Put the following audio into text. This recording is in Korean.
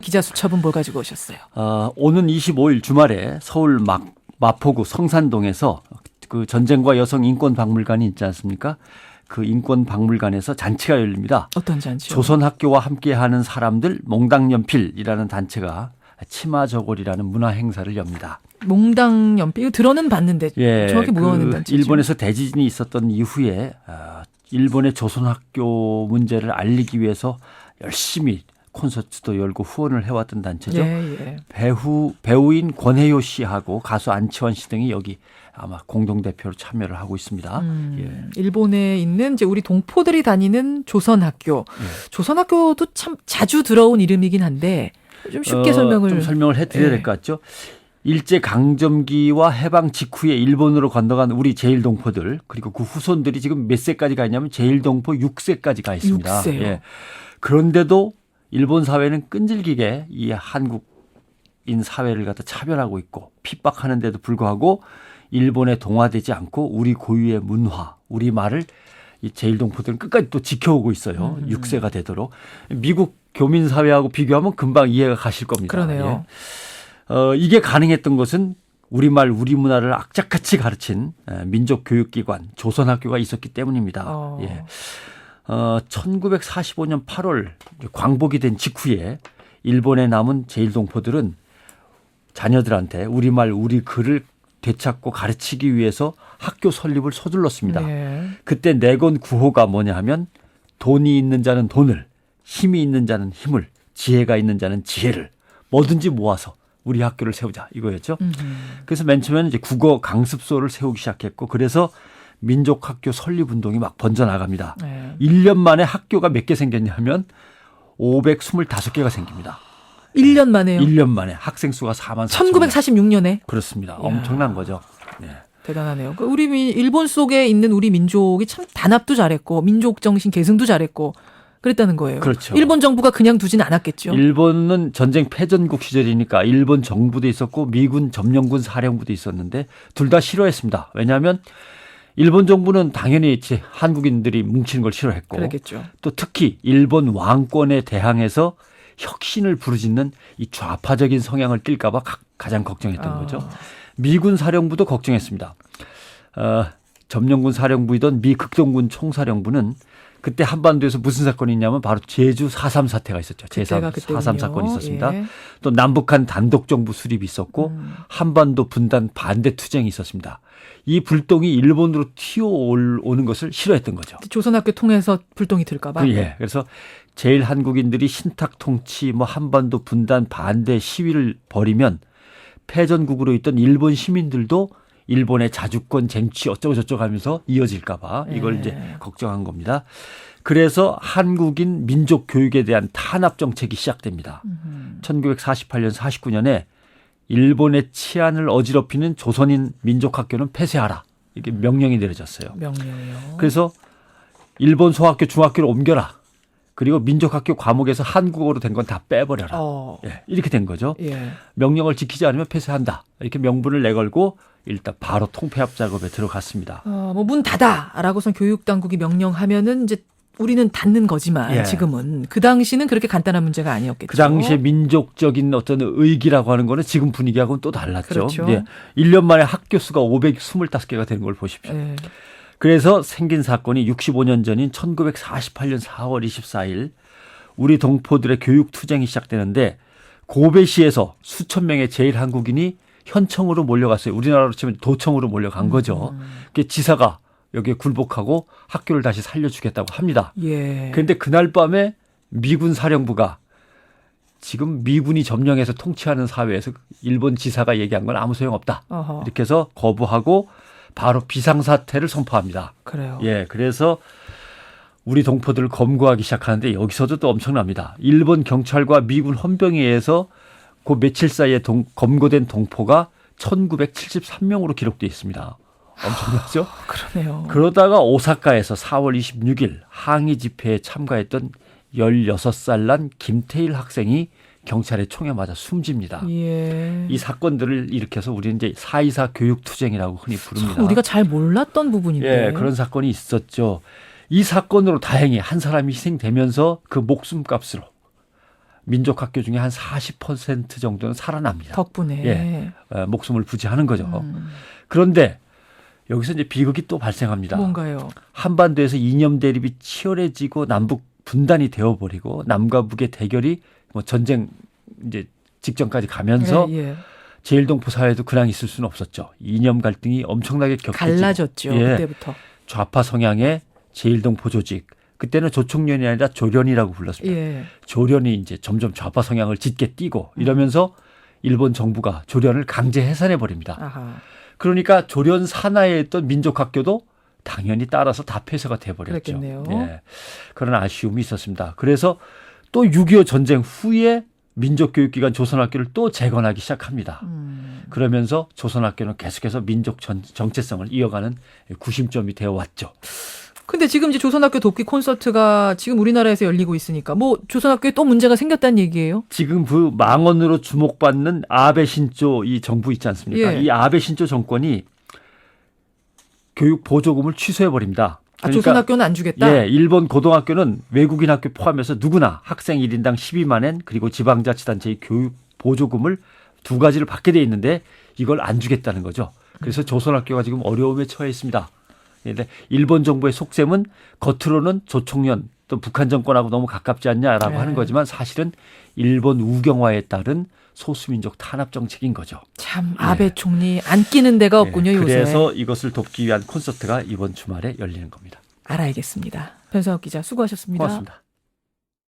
기자 수첩은 뭘 가지고 오셨어요? 오는 25일 주말에 서울 마포구 성산동에서 그 전쟁과 여성 인권 박물관이 있지 않습니까? 그 인권 박물관에서 잔치가 열립니다. 어떤 잔치요? 조선학교와 함께하는 사람들 몽당연필이라는 단체가 치마저골이라는 문화 행사를 엽니다. 몽당연필 들어는 봤는데 정확히 뭐가 하는 단체죠? 일본에서 대지진이 있었던 이후에 일본의 조선학교 문제를 알리기 위해서 열심히 콘서트도 열고 후원을 해왔던 단체죠. 예. 배우인 권혜요 씨하고 가수 안치환 씨 등이 여기 아마 공동대표로 참여를 하고 있습니다. 예. 일본에 있는 이제 우리 동포들이 다니는 조선학교. 예. 조선학교도 참 자주 들어온 이름이긴 한데 좀 쉽게 설명을 해드려야 될 것 같죠. 일제 강점기와 해방 직후에 일본으로 건너간 우리 제일동포들 그리고 그 후손들이 지금 몇 세까지 가 있냐면 제일동포 6세까지 가 있습니다. 6세요. 예. 그런데도 일본 사회는 끈질기게 이 한국인 사회를 갖다 차별하고 있고 핍박하는데도 불구하고 일본에 동화되지 않고 우리 고유의 문화, 우리 말을 이 제일동포들은 끝까지 또 지켜오고 있어요. 6세가 되도록. 미국 교민사회하고 비교하면 금방 이해가 가실 겁니다. 그러네요. 예. 이게 가능했던 것은 우리말, 우리 문화를 악착같이 가르친 민족교육기관, 조선학교가 있었기 때문입니다. 예. 1945년 8월 광복이 된 직후에 일본에 남은 제일동포들은 자녀들한테 우리말, 우리 글을 되찾고 가르치기 위해서 학교 설립을 서둘렀습니다. 네. 그때 내건 구호가 뭐냐 하면 돈이 있는 자는 돈을, 힘이 있는 자는 힘을, 지혜가 있는 자는 지혜를 뭐든지 모아서 우리 학교를 세우자 이거였죠. 그래서 맨 처음에는 이제 국어 강습소를 세우기 시작했고 그래서 민족학교 설립운동이 막 번져나갑니다. 네. 1년 만에 학교가 몇 개 생겼냐면 525개가 생깁니다. 1년 만에요? 1년 만에 학생 수가 4만 4천 1946년에? 그렇습니다. 이야. 엄청난 거죠. 네. 대단하네요. 우리 일본 속에 있는 우리 민족이 참 단합도 잘했고 민족 정신 계승도 잘했고 그랬다는 거예요. 그렇죠. 일본 정부가 그냥 두진 않았겠죠. 일본은 전쟁 패전국 시절이니까 일본 정부도 있었고 미군 점령군 사령부도 있었는데 둘 다 싫어했습니다. 왜냐하면 일본 정부는 당연히 한국인들이 뭉치는 걸 싫어했고 그랬겠죠. 또 특히 일본 왕권에 대항해서 혁신을 부르짖는 이 좌파적인 성향을 띨까 봐 가장 걱정했던 거죠. 미군 사령부도 걱정했습니다. 점령군 사령부이던 미 극동군 총사령부는 그때 한반도에서 무슨 사건이 있냐면 바로 제주 4.3 사태가 있었죠. 제3 4.3 사건이 있었습니다. 예. 또 남북한 단독정부 수립이 있었고 한반도 분단 반대 투쟁이 있었습니다. 이 불똥이 일본으로 튀어오는 것을 싫어했던 거죠. 조선학교 통해서 불똥이 들까 봐. 예. 그래서 제일 한국인들이 신탁 통치, 한반도 분단 반대 시위를 벌이면 패전국으로 있던 일본 시민들도 일본의 자주권 쟁취 어쩌고 저쩌고 하면서 이어질까 봐 이걸 이제 걱정한 겁니다. 그래서 한국인 민족 교육에 대한 탄압 정책이 시작됩니다. 1948년 49년에 일본의 치안을 어지럽히는 조선인 민족학교는 폐쇄하라. 이게 명령이 내려졌어요. 명령이요. 그래서 일본 소학교, 중학교를 옮겨라. 그리고 민족학교 과목에서 한국어로 된 건 다 빼버려라. 예, 이렇게 된 거죠. 예. 명령을 지키지 않으면 폐쇄한다. 이렇게 명분을 내걸고 일단 바로 통폐합 작업에 들어갔습니다. 문 닫아라고선 교육 당국이 명령하면은 이제 우리는 닫는 거지만 예. 지금은 그 당시는 그렇게 간단한 문제가 아니었겠죠. 그 당시에 민족적인 어떤 의기라고 하는 거는 지금 분위기하고는 또 달랐죠. 그렇죠. 예. 1년 만에 학교 수가 525개가 된 걸 보십시오. 예. 그래서 생긴 사건이 65년 전인 1948년 4월 24일 우리 동포들의 교육 투쟁이 시작되는데 고베시에서 수천 명의 제일 한국인이 현청으로 몰려갔어요. 우리나라로 치면 도청으로 몰려간 거죠. 지사가 여기에 굴복하고 학교를 다시 살려주겠다고 합니다. 예. 그런데 그날 밤에 미군 사령부가 지금 미군이 점령해서 통치하는 사회에서 일본 지사가 얘기한 건 아무 소용없다. 어허. 이렇게 해서 거부하고 바로 비상사태를 선포합니다. 그래요. 예, 그래서 우리 동포들을 검거하기 시작하는데 여기서도 또 엄청납니다. 일본 경찰과 미군 헌병에 의해서 그 며칠 사이에 검거된 동포가 1973명으로 기록되어 있습니다. 엄청나죠? 그러네요. 그러다가 오사카에서 4월 26일 항의 집회에 참가했던 16살 난 김태일 학생이 경찰의 총에 맞아 숨집니다. 예. 이 사건들을 일으켜서 우리는 이제 4.24 교육투쟁이라고 흔히 부릅니다. 우리가 잘 몰랐던 부분인데. 예, 그런 사건이 있었죠. 이 사건으로 다행히 한 사람이 희생되면서 그 목숨값으로 민족학교 중에 한 40% 정도는 살아납니다. 덕분에. 예, 목숨을 부지하는 거죠. 그런데 여기서 이제 비극이 또 발생합니다. 뭔가요? 한반도에서 이념 대립이 치열해지고 남북 분단이 되어버리고 남과 북의 대결이 뭐 전쟁 이제 직전까지 가면서 예. 제1동포 사회도 그냥 있을 수는 없었죠. 이념 갈등이 엄청나게 격해지고 갈라졌죠. 예, 그때부터. 좌파 성향의 제1동포 조직. 그때는 조총련이 아니라 조련이라고 불렀습니다. 예. 조련이 이제 점점 좌파 성향을 짙게 띠고 이러면서 일본 정부가 조련을 강제 해산해 버립니다. 아하. 그러니까 조련 산하에 있던 민족학교도 당연히 따라서 다 폐쇄가 돼버렸죠. 그랬겠네요. 예. 그런 아쉬움이 있었습니다. 그래서 또 6.25 전쟁 후에 민족교육기관 조선학교를 또 재건하기 시작합니다. 그러면서 조선학교는 계속해서 민족 정체성을 이어가는 구심점이 되어왔죠. 근데 지금 이제 조선학교 돕기 콘서트가 지금 우리나라에서 열리고 있으니까 뭐 조선학교에 또 문제가 생겼다는 얘기예요? 지금 그 망언으로 주목받는 아베 신조 이 정부 있지 않습니까? 예. 이 아베 신조 정권이 교육 보조금을 취소해 버립니다. 아, 조선학교는 안 주겠다? 예, 일본 고등학교는 외국인 학교 포함해서 누구나 학생 1인당 12만 엔 그리고 지방자치단체의 교육 보조금을 두 가지를 받게 돼 있는데 이걸 안 주겠다는 거죠. 그래서 조선학교가 지금 어려움에 처해 있습니다. 그런데 일본 정부의 속셈은 겉으로는 조총련 또 북한 정권하고 너무 가깝지 않냐라고 네. 하는 거지만 사실은 일본 우경화에 따른 소수민족 탄압 정책인 거죠. 참 아베 총리 안 끼는 데가 없군요. 예, 요새. 그래서 이것을 돕기 위한 콘서트가 이번 주말에 열리는 겁니다. 알아야겠습니다. 변상욱 기자 수고하셨습니다. 고맙습니다.